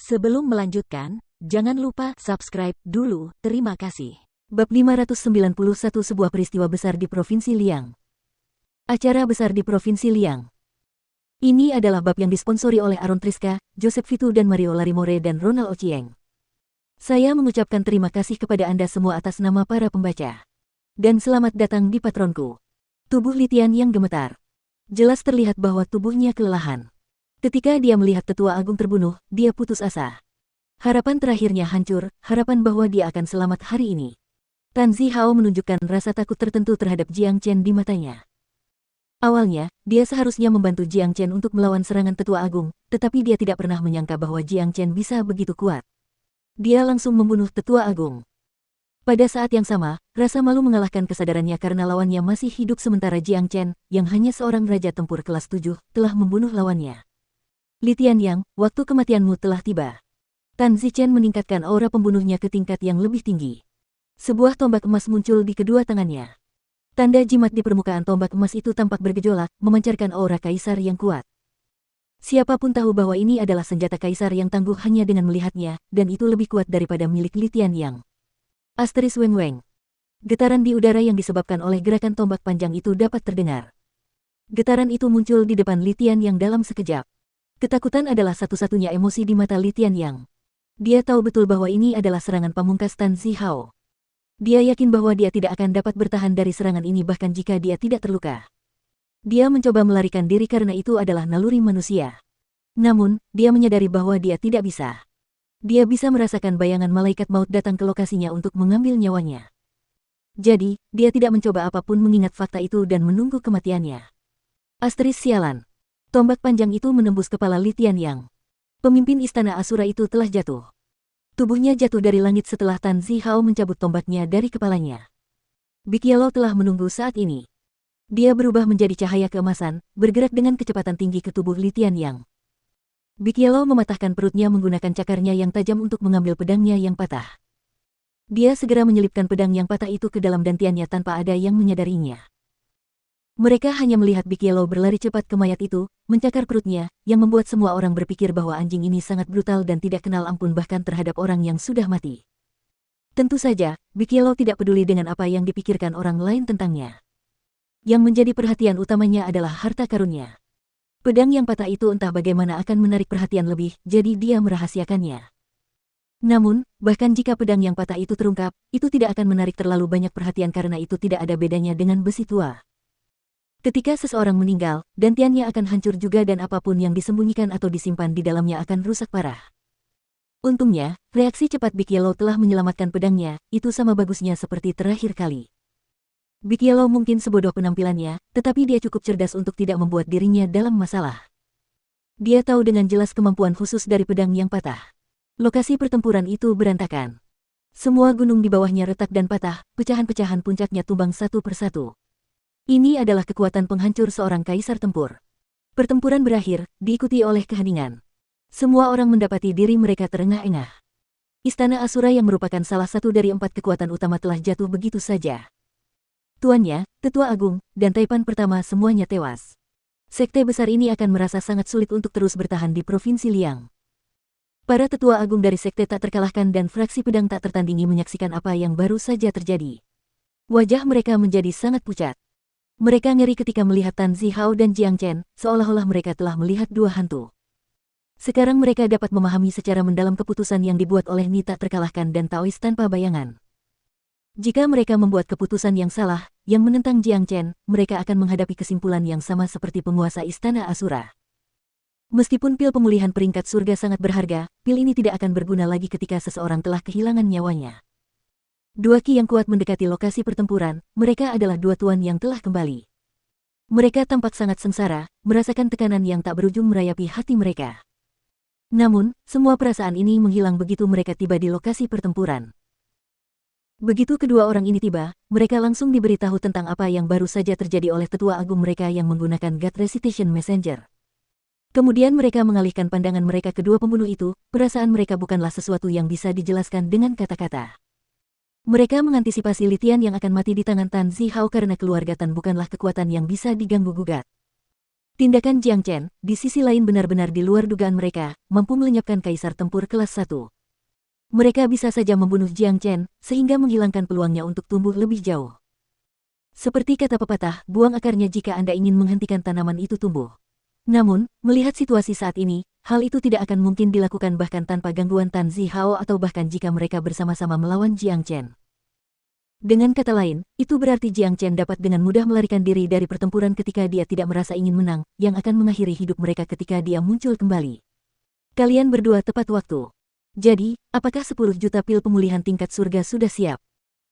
Sebelum melanjutkan, jangan lupa subscribe dulu, terima kasih. Bab 591 Sebuah peristiwa besar di Provinsi Liang. Acara besar di Provinsi Liang. Ini adalah bab yang disponsori oleh Aaron Triska, Joseph Vitu dan Mario Larimore dan Ronald Ochieng. Saya mengucapkan terima kasih kepada Anda semua atas nama para pembaca. Dan selamat datang di patronku. Tubuh Litian yang gemetar. Jelas terlihat bahwa tubuhnya kelelahan. Ketika dia melihat tetua agung terbunuh, dia putus asa. Harapan terakhirnya hancur, harapan bahwa dia akan selamat hari ini. Tan Zihao menunjukkan rasa takut tertentu terhadap Jiang Chen di matanya. Awalnya, dia seharusnya membantu Jiang Chen untuk melawan serangan tetua agung, tetapi dia tidak pernah menyangka bahwa Jiang Chen bisa begitu kuat. Dia langsung membunuh tetua agung. Pada saat yang sama, rasa malu mengalahkan kesadarannya karena lawannya masih hidup sementara Jiang Chen, yang hanya seorang raja tempur kelas 7, telah membunuh lawannya. Litian Yang, waktu kematianmu telah tiba. Tan Zichen meningkatkan aura pembunuhnya ke tingkat yang lebih tinggi. Sebuah tombak emas muncul di kedua tangannya. Tanda jimat di permukaan tombak emas itu tampak bergejolak, memancarkan aura kaisar yang kuat. Siapapun tahu bahwa ini adalah senjata kaisar yang tangguh hanya dengan melihatnya, dan itu lebih kuat daripada milik Litian Yang. Asteris Weng Weng. Getaran di udara yang disebabkan oleh gerakan tombak panjang itu dapat terdengar. Getaran itu muncul di depan Litian Yang dalam sekejap. Ketakutan adalah satu-satunya emosi di mata Litian Yang. Dia tahu betul bahwa ini adalah serangan pamungkas Tan Zihao. Dia yakin bahwa dia tidak akan dapat bertahan dari serangan ini bahkan jika dia tidak terluka. Dia mencoba melarikan diri karena itu adalah naluri manusia. Namun, dia menyadari bahwa dia tidak bisa. Dia bisa merasakan bayangan malaikat maut datang ke lokasinya untuk mengambil nyawanya. Jadi, dia tidak mencoba apapun mengingat fakta itu dan menunggu kematiannya. Asteris sialan. Tombak panjang itu menembus kepala Litian Yang. Pemimpin istana Asura itu telah jatuh. Tubuhnya jatuh dari langit setelah Tan Zihao mencabut tombaknya dari kepalanya. Big Yellow telah menunggu saat ini. Dia berubah menjadi cahaya keemasan, bergerak dengan kecepatan tinggi ke tubuh Litian Yang. Big Yellow mematahkan perutnya menggunakan cakarnya yang tajam untuk mengambil pedangnya yang patah. Dia segera menyelipkan pedang yang patah itu ke dalam dantiannya tanpa ada yang menyadarinya. Mereka hanya melihat Big Yellow berlari cepat ke mayat itu, mencakar perutnya, yang membuat semua orang berpikir bahwa anjing ini sangat brutal dan tidak kenal ampun bahkan terhadap orang yang sudah mati. Tentu saja, Big Yellow tidak peduli dengan apa yang dipikirkan orang lain tentangnya. Yang menjadi perhatian utamanya adalah harta karunnya. Pedang yang patah itu entah bagaimana akan menarik perhatian lebih, jadi dia merahasiakannya. Namun, bahkan jika pedang yang patah itu terungkap, itu tidak akan menarik terlalu banyak perhatian karena itu tidak ada bedanya dengan besi tua. Ketika seseorang meninggal, dantiannya akan hancur juga dan apapun yang disembunyikan atau disimpan di dalamnya akan rusak parah. Untungnya, reaksi cepat Big Yellow telah menyelamatkan pedangnya, itu sama bagusnya seperti terakhir kali. Big Yellow mungkin sebodoh penampilannya, tetapi dia cukup cerdas untuk tidak membuat dirinya dalam masalah. Dia tahu dengan jelas kemampuan khusus dari pedang yang patah. Lokasi pertempuran itu berantakan. Semua gunung di bawahnya retak dan patah, pecahan-pecahan puncaknya tumbang satu persatu. Ini adalah kekuatan penghancur seorang kaisar tempur. Pertempuran berakhir, diikuti oleh keheningan. Semua orang mendapati diri mereka terengah-engah. Istana Asura yang merupakan salah satu dari 4 kekuatan utama telah jatuh begitu saja. Tuannya, Tetua Agung, dan Taipan pertama semuanya tewas. Sekte besar ini akan merasa sangat sulit untuk terus bertahan di Provinsi Liang. Para Tetua Agung dari sekte tak terkalahkan dan fraksi pedang tak tertandingi menyaksikan apa yang baru saja terjadi. Wajah mereka menjadi sangat pucat. Mereka ngeri ketika melihat Tan Zihao dan Jiang Chen, seolah-olah mereka telah melihat dua hantu. Sekarang mereka dapat memahami secara mendalam keputusan yang dibuat oleh Ni tak terkalahkan dan Taois tanpa bayangan. Jika mereka membuat keputusan yang salah, yang menentang Jiang Chen, mereka akan menghadapi kesimpulan yang sama seperti penguasa Istana Asura. Meskipun pil pemulihan peringkat surga sangat berharga, pil ini tidak akan berguna lagi ketika seseorang telah kehilangan nyawanya. Dua ki yang kuat mendekati lokasi pertempuran, mereka adalah dua tuan yang telah kembali. Mereka tampak sangat sengsara, merasakan tekanan yang tak berujung merayapi hati mereka. Namun, semua perasaan ini menghilang begitu mereka tiba di lokasi pertempuran. Begitu kedua orang ini tiba, mereka langsung diberitahu tentang apa yang baru saja terjadi oleh tetua agung mereka yang menggunakan God Recitation Messenger. Kemudian mereka mengalihkan pandangan mereka kedua pembunuh itu, perasaan mereka bukanlah sesuatu yang bisa dijelaskan dengan kata-kata. Mereka mengantisipasi Litian yang akan mati di tangan Tan Zihao karena keluarga Tan bukanlah kekuatan yang bisa diganggu-gugat. Tindakan Jiang Chen, di sisi lain benar-benar di luar dugaan mereka, mampu melenyapkan kaisar tempur kelas 1. Mereka bisa saja membunuh Jiang Chen, sehingga menghilangkan peluangnya untuk tumbuh lebih jauh. Seperti kata pepatah, buang akarnya jika Anda ingin menghentikan tanaman itu tumbuh. Namun, melihat situasi saat ini, hal itu tidak akan mungkin dilakukan bahkan tanpa gangguan Tan Zihao atau bahkan jika mereka bersama-sama melawan Jiang Chen. Dengan kata lain, itu berarti Jiang Chen dapat dengan mudah melarikan diri dari pertempuran ketika dia tidak merasa ingin menang, yang akan mengakhiri hidup mereka ketika dia muncul kembali. Kalian berdua tepat waktu. Jadi, apakah 10 juta pil pemulihan tingkat surga sudah siap?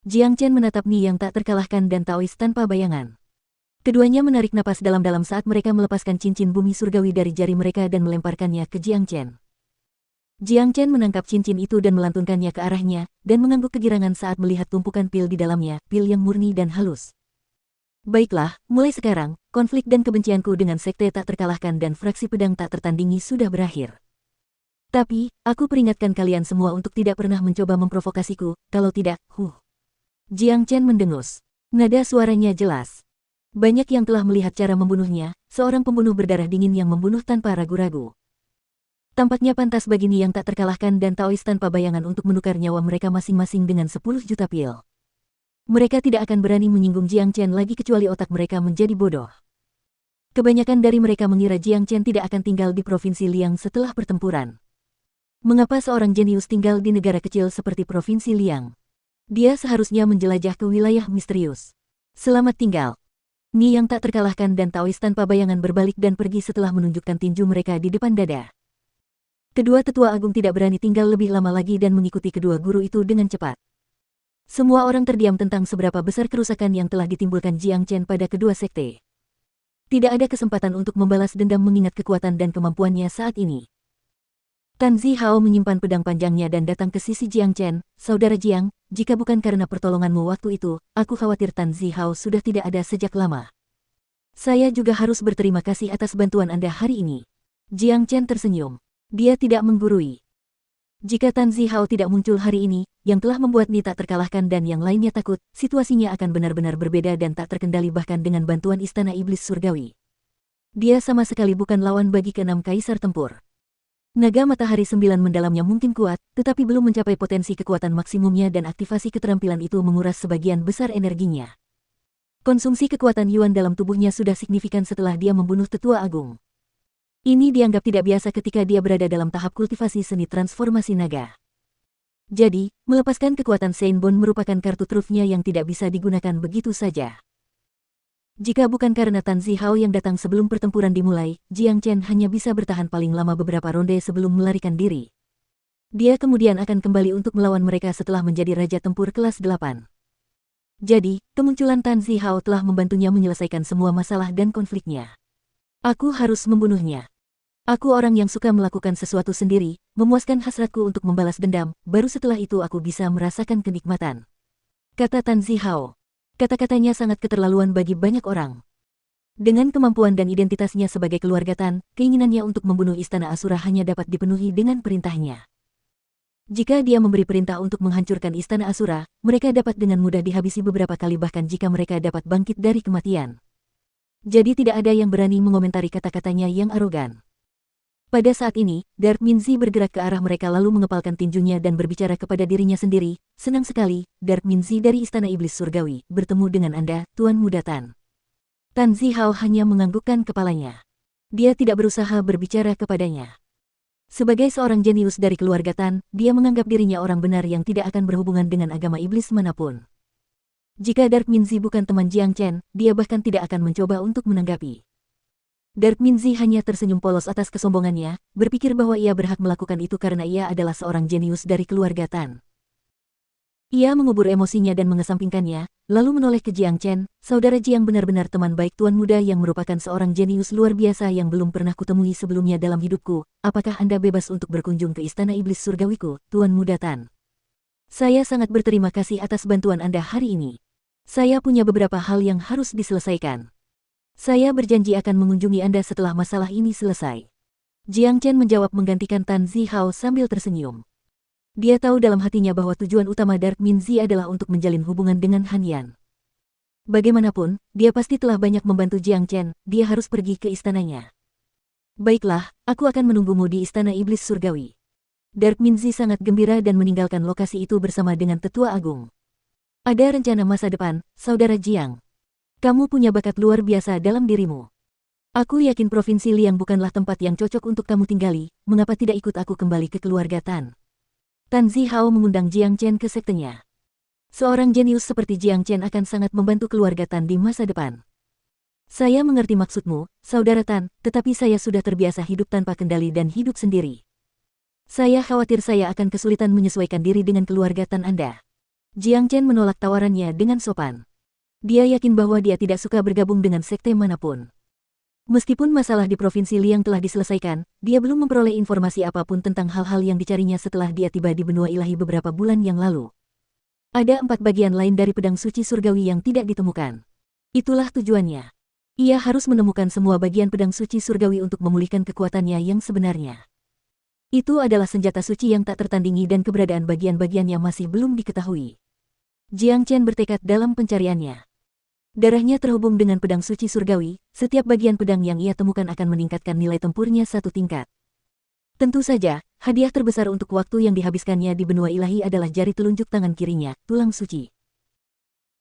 Jiang Chen menatap Ni yang tak terkalahkan dan Taois tanpa bayangan. Keduanya menarik napas dalam-dalam saat mereka melepaskan cincin bumi surgawi dari jari mereka dan melemparkannya ke Jiang Chen. Jiang Chen menangkap cincin itu dan melantunkannya ke arahnya, dan mengangguk kegirangan saat melihat tumpukan pil di dalamnya, pil yang murni dan halus. Baiklah, mulai sekarang, konflik dan kebencianku dengan sekte tak terkalahkan dan fraksi pedang tak tertandingi sudah berakhir. Tapi, aku peringatkan kalian semua untuk tidak pernah mencoba memprovokasiku, kalau tidak, Jiang Chen mendengus. Nada suaranya jelas. Banyak yang telah melihat cara membunuhnya, seorang pembunuh berdarah dingin yang membunuh tanpa ragu-ragu. Tampaknya pantas bagi Ni yang tak terkalahkan dan Taois tanpa bayangan untuk menukar nyawa mereka masing-masing dengan 10 juta pil. Mereka tidak akan berani menyinggung Jiang Chen lagi kecuali otak mereka menjadi bodoh. Kebanyakan dari mereka mengira Jiang Chen tidak akan tinggal di Provinsi Liang setelah pertempuran. Mengapa seorang jenius tinggal di negara kecil seperti Provinsi Liang? Dia seharusnya menjelajah ke wilayah misterius. Selamat tinggal. Ni yang tak terkalahkan dan Taois tanpa bayangan berbalik dan pergi setelah menunjukkan tinju mereka di depan dada. Kedua tetua agung tidak berani tinggal lebih lama lagi dan mengikuti kedua guru itu dengan cepat. Semua orang terdiam tentang seberapa besar kerusakan yang telah ditimbulkan Jiang Chen pada kedua sekte. Tidak ada kesempatan untuk membalas dendam mengingat kekuatan dan kemampuannya saat ini. Tan Zihao menyimpan pedang panjangnya dan datang ke sisi Jiang Chen. Saudara Jiang, jika bukan karena pertolonganmu waktu itu, aku khawatir Tan Zihao sudah tidak ada sejak lama. Saya juga harus berterima kasih atas bantuan Anda hari ini. Jiang Chen tersenyum. Dia tidak menggurui. Jika Tan Zihao tidak muncul hari ini, yang telah membuat Ni tak terkalahkan dan yang lainnya takut, situasinya akan benar-benar berbeda dan tak terkendali bahkan dengan bantuan Istana Iblis Surgawi. Dia sama sekali bukan lawan bagi keenam kaisar tempur. Naga matahari 9 mendalamnya mungkin kuat, tetapi belum mencapai potensi kekuatan maksimumnya dan aktivasi keterampilan itu menguras sebagian besar energinya. Konsumsi kekuatan Yuan dalam tubuhnya sudah signifikan setelah dia membunuh tetua agung. Ini dianggap tidak biasa ketika dia berada dalam tahap kultivasi seni transformasi naga. Jadi, melepaskan kekuatan Seinbon merupakan kartu trufnya yang tidak bisa digunakan begitu saja. Jika bukan karena Tan Zihao yang datang sebelum pertempuran dimulai, Jiang Chen hanya bisa bertahan paling lama beberapa ronde sebelum melarikan diri. Dia kemudian akan kembali untuk melawan mereka setelah menjadi Raja Tempur kelas 8. Jadi, kemunculan Tan Zihao telah membantunya menyelesaikan semua masalah dan konfliknya. Aku harus membunuhnya. Aku orang yang suka melakukan sesuatu sendiri, memuaskan hasratku untuk membalas dendam, baru setelah itu aku bisa merasakan kenikmatan. Kata Tan Zihao. Kata-katanya sangat keterlaluan bagi banyak orang. Dengan kemampuan dan identitasnya sebagai keluarga Tan, keinginannya untuk membunuh Istana Asura hanya dapat dipenuhi dengan perintahnya. Jika dia memberi perintah untuk menghancurkan Istana Asura, mereka dapat dengan mudah dihabisi beberapa kali bahkan jika mereka dapat bangkit dari kematian. Jadi tidak ada yang berani mengomentari kata-katanya yang arogan. Pada saat ini, Dark Minzi bergerak ke arah mereka lalu mengepalkan tinjunya dan berbicara kepada dirinya sendiri, senang sekali, Dark Minzi dari Istana Iblis Surgawi, bertemu dengan Anda, Tuan Muda Tan. Tan Zihao hanya menganggukkan kepalanya. Dia tidak berusaha berbicara kepadanya. Sebagai seorang jenius dari keluarga Tan, dia menganggap dirinya orang benar yang tidak akan berhubungan dengan agama iblis manapun. Jika Dark Minzi bukan teman Jiang Chen, dia bahkan tidak akan mencoba untuk menanggapi. Dark Minzi hanya tersenyum polos atas kesombongannya, berpikir bahwa ia berhak melakukan itu karena ia adalah seorang jenius dari keluarga Tan. Ia mengubur emosinya dan mengesampingkannya, lalu menoleh ke Jiang Chen, saudara Jiang benar-benar teman baik Tuan Muda yang merupakan seorang jenius luar biasa yang belum pernah kutemui sebelumnya dalam hidupku. Apakah Anda bebas untuk berkunjung ke Istana Iblis Surgawiku, Tuan Muda Tan? Saya sangat berterima kasih atas bantuan Anda hari ini. Saya punya beberapa hal yang harus diselesaikan. Saya berjanji akan mengunjungi Anda setelah masalah ini selesai. Jiang Chen menjawab menggantikan Tan Zihao sambil tersenyum. Dia tahu dalam hatinya bahwa tujuan utama Dark Minzi adalah untuk menjalin hubungan dengan Han Yan. Bagaimanapun, dia pasti telah banyak membantu Jiang Chen, dia harus pergi ke istananya. Baiklah, aku akan menunggumu di Istana Iblis Surgawi. Dark Minzi sangat gembira dan meninggalkan lokasi itu bersama dengan Tetua Agung. Ada rencana masa depan, Saudara Jiang. Kamu punya bakat luar biasa dalam dirimu. Aku yakin Provinsi Liang bukanlah tempat yang cocok untuk kamu tinggali, mengapa tidak ikut aku kembali ke keluarga Tan? Tan Zihao mengundang Jiang Chen ke sektenya. Seorang jenius seperti Jiang Chen akan sangat membantu keluarga Tan di masa depan. Saya mengerti maksudmu, Saudara Tan, tetapi saya sudah terbiasa hidup tanpa kendali dan hidup sendiri. Saya khawatir saya akan kesulitan menyesuaikan diri dengan keluarga Tan Anda. Jiang Chen menolak tawarannya dengan sopan. Dia yakin bahwa dia tidak suka bergabung dengan sekte manapun. Meskipun masalah di Provinsi Liang telah diselesaikan, dia belum memperoleh informasi apapun tentang hal-hal yang dicarinya setelah dia tiba di benua ilahi beberapa bulan yang lalu. Ada 4 bagian lain dari pedang suci surgawi yang tidak ditemukan. Itulah tujuannya. Ia harus menemukan semua bagian pedang suci surgawi untuk memulihkan kekuatannya yang sebenarnya. Itu adalah senjata suci yang tak tertandingi dan keberadaan bagian-bagiannya masih belum diketahui. Jiang Chen bertekad dalam pencariannya. Darahnya terhubung dengan pedang suci surgawi, setiap bagian pedang yang ia temukan akan meningkatkan nilai tempurnya 1 tingkat. Tentu saja, hadiah terbesar untuk waktu yang dihabiskannya di benua ilahi adalah jari telunjuk tangan kirinya, tulang suci.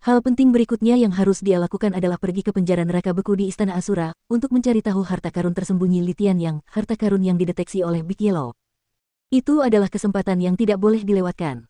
Hal penting berikutnya yang harus dia lakukan adalah pergi ke penjara neraka beku di Istana Asura, untuk mencari tahu harta karun tersembunyi Litian Yang, harta karun yang dideteksi oleh Big Yellow. Itu adalah kesempatan yang tidak boleh dilewatkan.